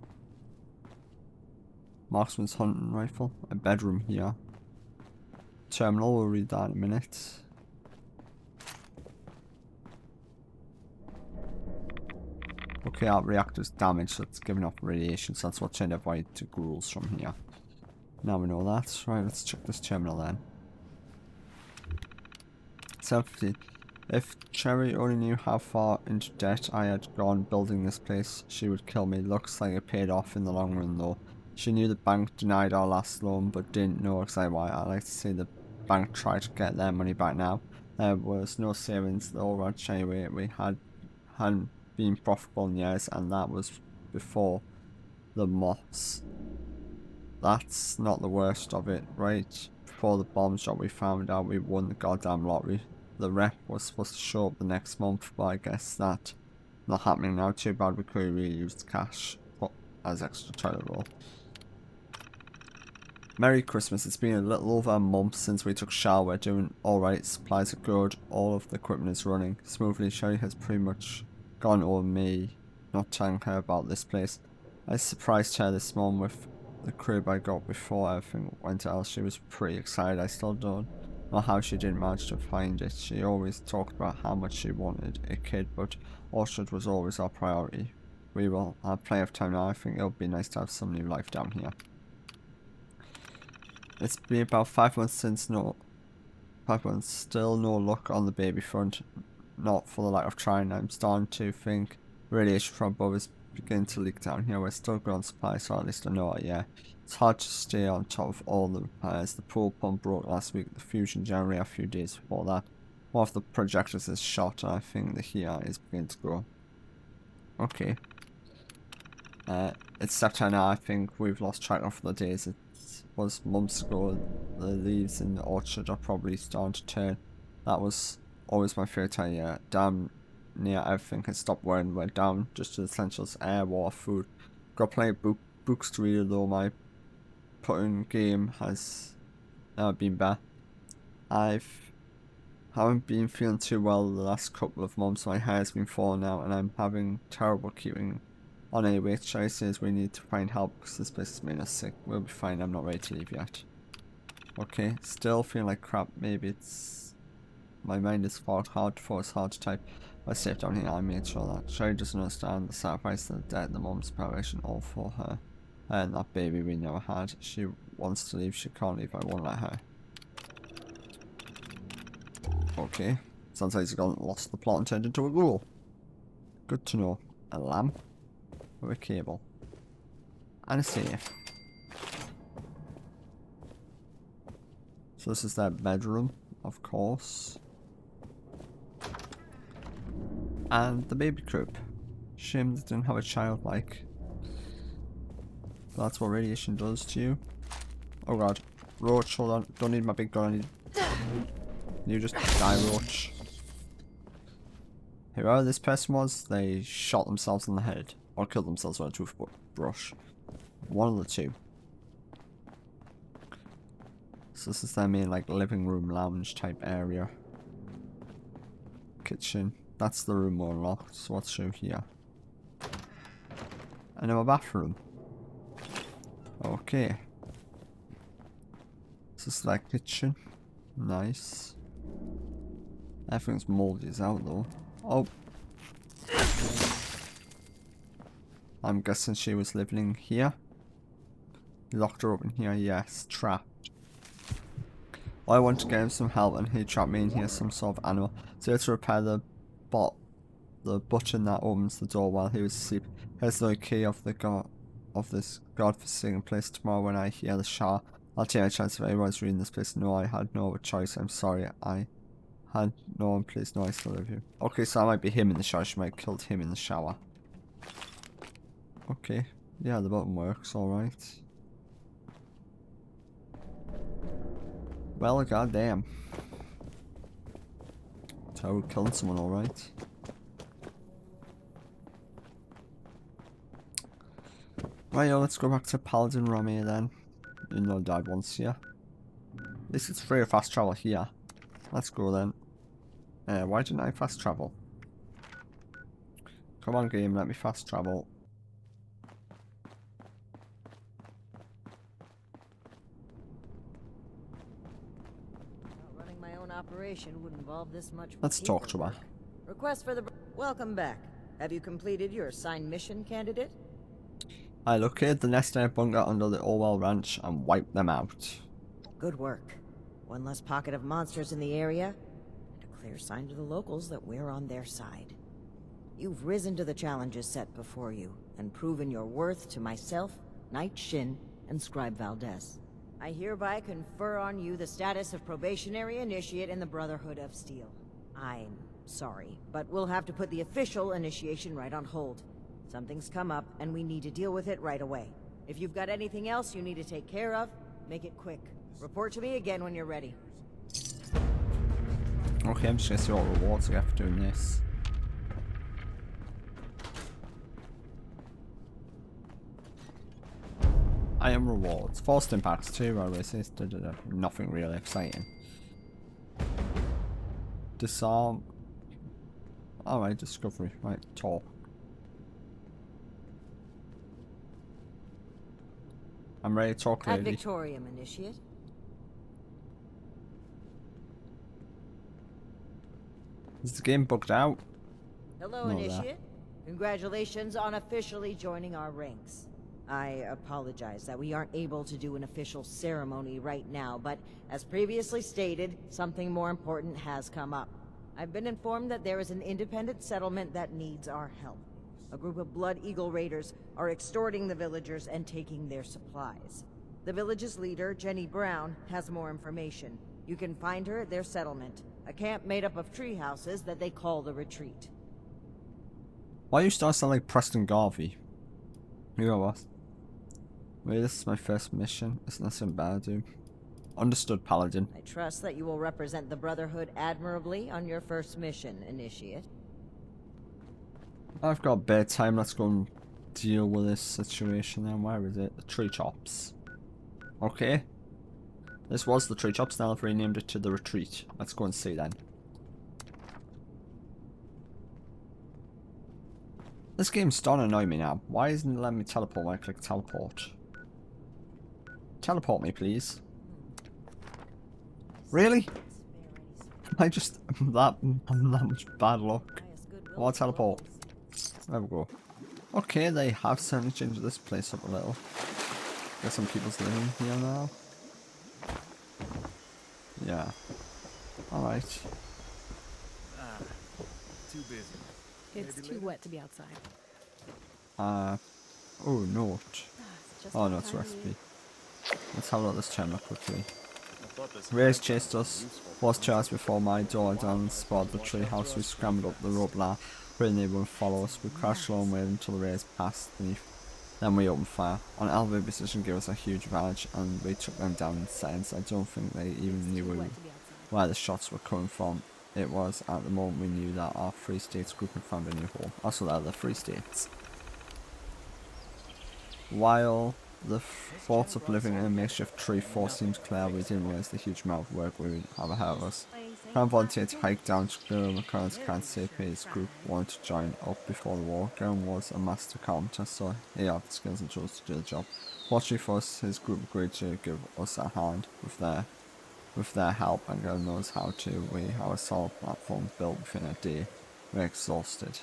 Speaker 1: Marksman's hunting rifle. A bedroom here. Terminal, we'll read that in a minute. Okay, our reactor's damaged, so it's giving off radiation, so that's what turned avoid to ghouls from here. Now we know that. Right, let's check this terminal then. 750. If Cherry only knew how far into debt I had gone building this place, she would kill me. Looks like it paid off in the long run though. She knew the bank denied our last loan, but didn't know exactly why. I like to see the bank try to get their money back now. There was no savings though, Raj, anyway. We hadn't been profitable in years, and that was before the moths. That's not the worst of it, right? before the bombs dropped, we found out we won the goddamn lottery. The rep was supposed to show up the next month, but I guess that's not happening now. Too bad, we could really use the cash as extra toilet roll. Merry Christmas. It's been a little over a month since we took shower. We're doing alright. Supplies are good. All of the equipment is running smoothly. Sherry has pretty much gone over me not telling her about this place. I surprised her this morning with the crib I got before everything went else. She was pretty excited. I still don't know how she didn't manage to find it. She always talked about how much she wanted a kid, but Orchard was always our priority. We will have plenty of time now. I think it'll be nice to have some new life down here. It's been about 5 months since 5 months, still no luck on the baby front. Not for the lack of trying. I'm starting to think radiation from above is beginning to leak down here. We're still good on supply, so at least I know it, yeah. It's hard to stay on top of all the repairs. The pool pump broke last week, the fusion generator a few days before that. One of the projectors is shot, and I think the heat is beginning to grow. Okay. It's September now. I think we've lost track of the days. It was months ago. The leaves in the orchard are probably starting to turn. That was always my favourite time, yeah. Damn near everything has stopped wearing. We're down just to the essentials: air, water, food. Got plenty of books to read, though my putting game has never been better. Haven't been feeling too well the last couple of months. My hair's been falling out and I'm having trouble keeping on any weight. Sherry says we need to find help because this place is making us sick. We'll be fine. I'm not ready to leave yet. Okay, still feeling like crap. Maybe it's my mind is hard to focus, hard to type. I saved down here. I made sure that Sherry doesn't understand the sacrifice of the dead, the mom's preparation, all for her and that baby we never had. She wants to leave. She can't leave. I won't let her. Okay, sounds like he's lost the plot and turned into a ghoul. Good to know. A lamp with a cable and a safe. So this is their bedroom, of course, and the baby crib. Shame they didn't have a child like. That's what radiation does to you. Oh god, roach, hold on, don't need my big gun, I need... You just die, roach. Whoever this person was, they shot themselves in the head. Or killed themselves with a toothbrush. One of the two. So this is their main, like, living room, lounge type area. Kitchen. That's the room we're unlocked. So what's shown here? And now a bathroom. Okay. This is their kitchen. Nice. Everything's mouldy as out though. Oh. I'm guessing she was living here. Locked her up in here, yes. Trapped. I want to get him some help and he trapped me in here, some sort of animal. So to repair the button that opens the door while he was asleep. Here's the key of this godforsaken place. Tomorrow when I hear the shower, I'll take a chance if anyone's reading this place. No, I had no other choice. I'm sorry. I had no one. Please, no, I still love you. Okay, so that might be him in the shower. She might have killed him in the shower. Okay. Yeah, the button works. Alright. Well, goddamn. So we're killing someone, alright. Right, let's go back to Paladin Romeo then. You know, died once here. At least it's free of fast travel here. Let's go then. Why didn't I fast travel? Come on, game, let me fast travel.
Speaker 4: Running my own operation would involve this much.
Speaker 1: Let's talk to her.
Speaker 4: Request for the. Welcome back. Have you completed your assigned mission, candidate?
Speaker 1: I located the nest egg bunker under the Orwell Ranch and wiped them out.
Speaker 4: Good work. One less pocket of monsters in the area, and a clear sign to the locals that we're on their side. You've risen to the challenges set before you, and proven your worth to myself, Knight Shin, and Scrib Valdez. I hereby confer on you the status of probationary initiate in the Brotherhood of Steel. I'm sorry, but we'll have to put the official initiation right on hold. Something's come up, and we need to deal with it right away. If you've got anything else you need to take care of, make it quick. Report to me again when you're ready.
Speaker 1: Okay, I'm just gonna see what rewards I get for doing this. I am rewards. Forced impacts, 2 railway systems, nothing really exciting. Disarm. Alright, discovery. Right, talk. I'm ready to talk,
Speaker 4: Ad
Speaker 1: lady.
Speaker 4: Victoriam, Initiate.
Speaker 1: Is the game bugged out?
Speaker 4: Hello,
Speaker 1: No,
Speaker 4: Initiate. Congratulations on officially joining our ranks. I apologize that we aren't able to do an official ceremony right now, but as previously stated, something more important has come up. I've been informed that there is an independent settlement that needs our help. A group of Blood Eagle raiders are extorting the villagers and taking their supplies. The village's leader, Jenny Brown, has more information. You can find her at their settlement, a camp made up of tree houses that they call the Retreat.
Speaker 1: Why you start sounding like Preston Garvey? You know what? Wait, this is my first mission. Isn't that something bad, dude? Understood, Paladin.
Speaker 4: I trust that you will represent the Brotherhood admirably on your first mission, Initiate.
Speaker 1: I've got bedtime. Let's go and deal with this situation then. Where is it? The tree chops. Okay. This was the tree chops. Now I've renamed it to the Retreat. Let's go and see then. This game's starting to annoy me now. Why isn't it letting me teleport when I click teleport? Teleport me, please. Really? I'm that much bad luck. I want to teleport. There we go. Okay, they have certainly changed this place up a little. Got some people's living here now. Yeah. Alright.
Speaker 5: Too busy.
Speaker 2: It's too wet to be outside.
Speaker 1: Oh, note.
Speaker 2: Just
Speaker 1: Oh, no, it's a recipe. Let's have a look at this terminal quickly. Rays chased us. Was charged before my door down and spotted the treehouse. We scrambled up the rope ladder, praying they wouldn't follow us. We crashed along with until the rays passed beneath. Then we opened fire. An elevated position gave us a huge advantage, and we took them down in seconds. I don't think they even knew where the shots were coming from. It was at the moment we knew that our Free States group had found a new home. Also, they're the Free States. While the thought of living in a makeshift tree fort seemed clear, we didn't realize the huge amount of work we would have ahead of us. Graham volunteered to hike down to Scrib McConnell's can't say his group wanted to join up before the war. Graham was a master carpenter, so he had the skills and tools to do the job. Fortunately for us, his group agreed to give us a hand with their help, and God knows how to. We have a solid platform built within a day. We're exhausted.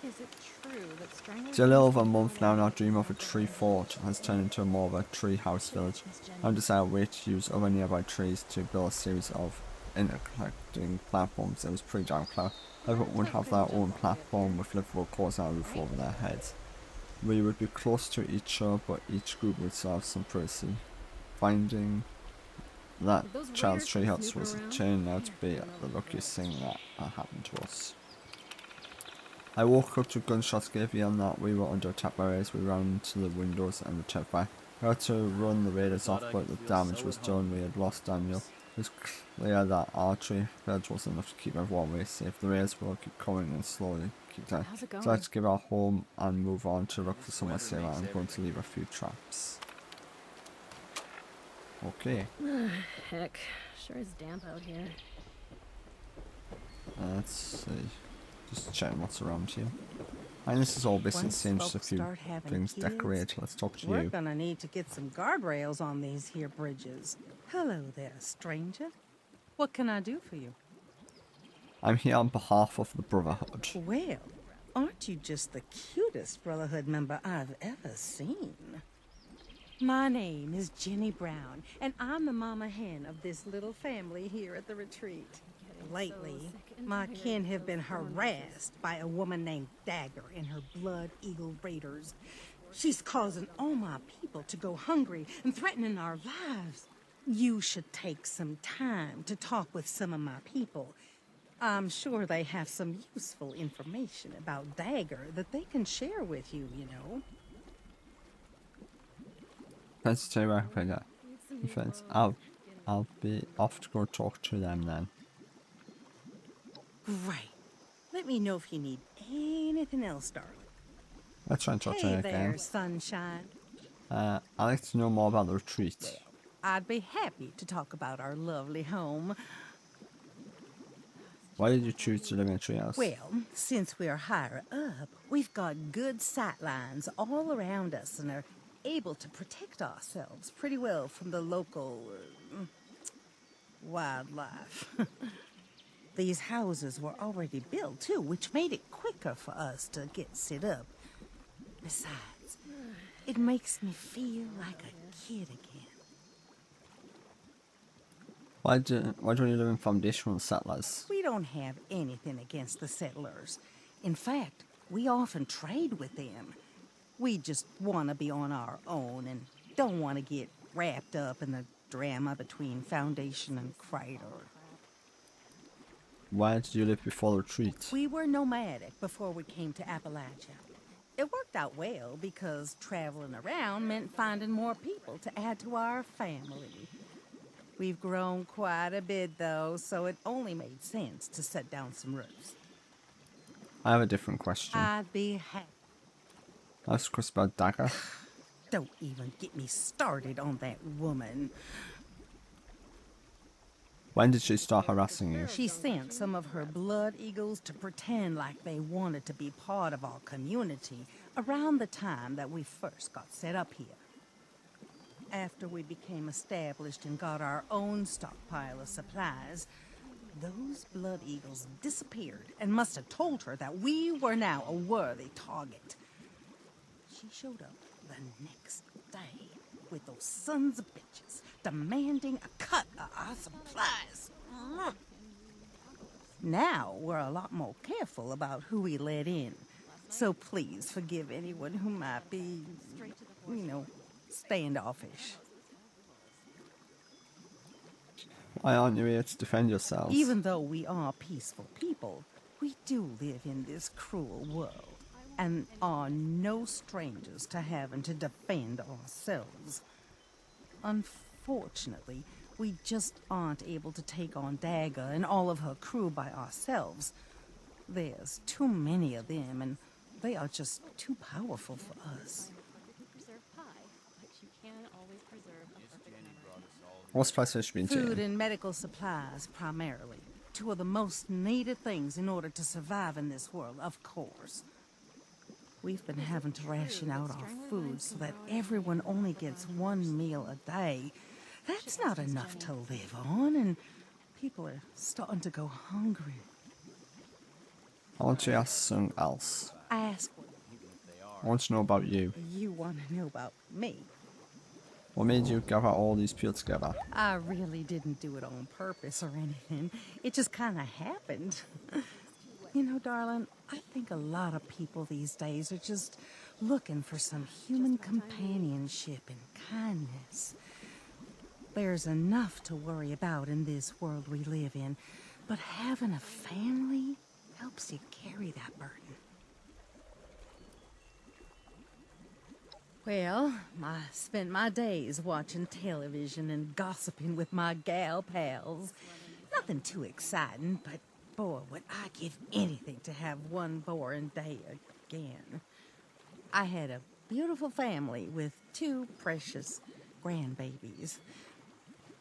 Speaker 2: Is it true that strangling...
Speaker 1: It's a little over a month now, and our dream of a tree fort has turned into more of a tree house village. I've decided a way to use other nearby trees to build a series of interconnecting platforms. It was pretty damn clever. Everyone would have their own platform with livable quarters and a roof over their heads. We would be close to each other, but each group would still have some privacy. Finding that child's treehouse was turning out to be the luckiest thing that happened to us. I woke up to gunshots gave beyond that we were under attack by raiders. We ran into the windows and returned fire. We had to run the raiders off, but the damage was done. We had lost Daniel. It was clear that our tree village wasn't enough to keep everyone way safe. The raiders will keep coming and slowly keep down. So let's give our home and move on to look for somewhere safer. I'm going to leave a few traps. Okay.
Speaker 2: Heck, sure is damp out here.
Speaker 1: Let's see. Just checking what's around here. And this is all business,
Speaker 10: Once
Speaker 1: seems just a
Speaker 10: folks
Speaker 1: few
Speaker 10: start having
Speaker 1: things
Speaker 10: kids,
Speaker 1: decorated. Let's talk to
Speaker 10: We're
Speaker 1: you.
Speaker 10: gonna need to get some guardrails on these here bridges. Hello there, stranger. What can I do for you?
Speaker 1: I'm here on behalf of the Brotherhood.
Speaker 10: Well, aren't you just the cutest Brotherhood member I've ever seen? My name is Jenny Brown, and I'm the mama hen of this little family here at the retreat. Lately, my kin have been harassed by a woman named Dagger and her Blood Eagle raiders. She's causing all my people to go hungry and threatening our lives. You should take some time to talk with some of my people. I'm sure they have some useful information about Dagger that they can share with you, you know.
Speaker 1: Let's tell you where I can find that. Defense. Oh, I'll be off to go talk to them then.
Speaker 10: Great. Let me know if you need anything else, darling.
Speaker 1: Let's try and talk to
Speaker 10: Hey
Speaker 1: her
Speaker 10: there,
Speaker 1: again.
Speaker 10: sunshine.
Speaker 1: I'd like to know more about the retreat.
Speaker 10: I'd be happy to talk about our lovely home.
Speaker 1: Why did you choose to live in a treehouse?
Speaker 10: Well, since we're higher up, we've got good sight lines all around us and are able to protect ourselves pretty well from the local wildlife. These houses were already built, too, which made it quicker for us to get set up. Besides, it makes me feel like a kid again.
Speaker 1: Why don't you live in foundational settlers?
Speaker 10: We don't have anything against the settlers. In fact, we often trade with them. We just want to be on our own and don't want to get wrapped up in the drama between Foundation and Crater.
Speaker 1: Where did you live before the retreat?
Speaker 10: We were nomadic before we came to Appalachia. It worked out well because traveling around meant finding more people to add to our family. We've grown quite a bit, though, so it only made sense to set down some roots.
Speaker 1: I have a different question.
Speaker 10: I'd be happy.
Speaker 1: That's a question about Dagger.
Speaker 10: Don't even get me started on that woman.
Speaker 1: When did she start harassing you?
Speaker 10: She sent some of her blood eagles to pretend like they wanted to be part of our community around the time that we first got set up here. After we became established and got our own stockpile of supplies, those blood eagles disappeared and must have told her that we were now a worthy target. She showed up the next day with those sons of bitches demanding a cut of our supplies. Now we're a lot more careful about who we let in. So please forgive anyone who might be, standoffish.
Speaker 1: Why aren't you here to defend yourselves?
Speaker 10: Even though we are peaceful people, we do live in this cruel world and are no strangers to having to defend ourselves. Unfortunately, we just aren't able to take on Dagger and all of her crew by ourselves. There's too many of them, and they are just too powerful for us.
Speaker 1: What supplies have you been
Speaker 10: Food
Speaker 1: taking?
Speaker 10: and medical supplies, primarily. Two of the most needed things in order to survive in this world, of course. We've been having to ration out our food so that everyone only gets one meal a day. That's not enough to live on, and people are starting to go hungry.
Speaker 1: I want to ask something else.
Speaker 10: Ask
Speaker 1: I want to know about you.
Speaker 10: you want to know about me.
Speaker 1: What made you gather all these people together?
Speaker 10: I really didn't do it on purpose or anything. It just kind of happened. You know, darling, I think a lot of people these days are just looking for some human companionship and kindness. There's enough to worry about in this world we live in, but having a family helps you carry that burden. Well, I spent my days watching television and gossiping with my gal pals. Nothing too exciting, but boy, would I give anything to have one boring day again. I had a beautiful family with 2 precious grandbabies.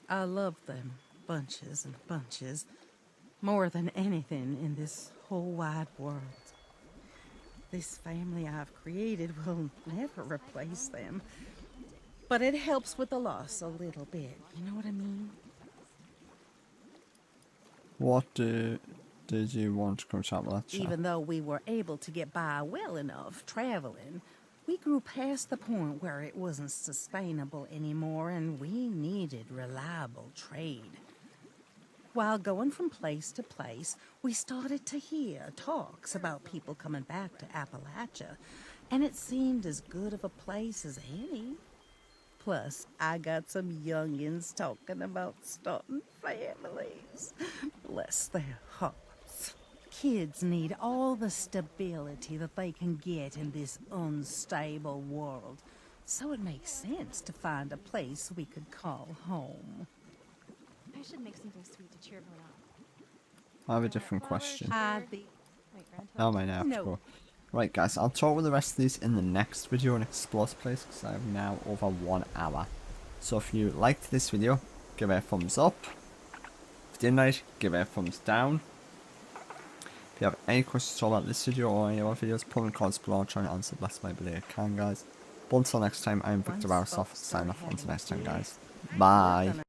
Speaker 10: I love them bunches and bunches, more than anything in this whole wide world. This family I've created will never replace them, but it helps with the loss a little bit, you know what I mean?
Speaker 1: What did you want to come to Appalachia?
Speaker 10: Even though we were able to get by well enough traveling, we grew past the point where it wasn't sustainable anymore and we needed reliable trade. While going from place to place, we started to hear talks about people coming back to Appalachia, and it seemed as good of a place as any. Plus, I got some youngins talking about starting families. Bless their hearts. Kids need all the stability that they can get in this unstable world, so it makes sense to find a place we could call home.
Speaker 11: should make something sweet to cheer everyone up.
Speaker 1: I have a different question.
Speaker 10: I'd be...
Speaker 11: Wait, Grandpa?
Speaker 1: How am I now?
Speaker 10: No.
Speaker 1: Right, guys, I'll talk with the rest of these in the next video and explore this place because I have now over 1 hour. So if you liked this video, give it a thumbs up. If you didn't like, give it a thumbs down. If you have any questions about this video or any other videos, put them in the comments below. I'll try and answer the best of my ability I can, guys. But until next time, I'm Victor Barasoff, signing off. Until next time, guys. Bye.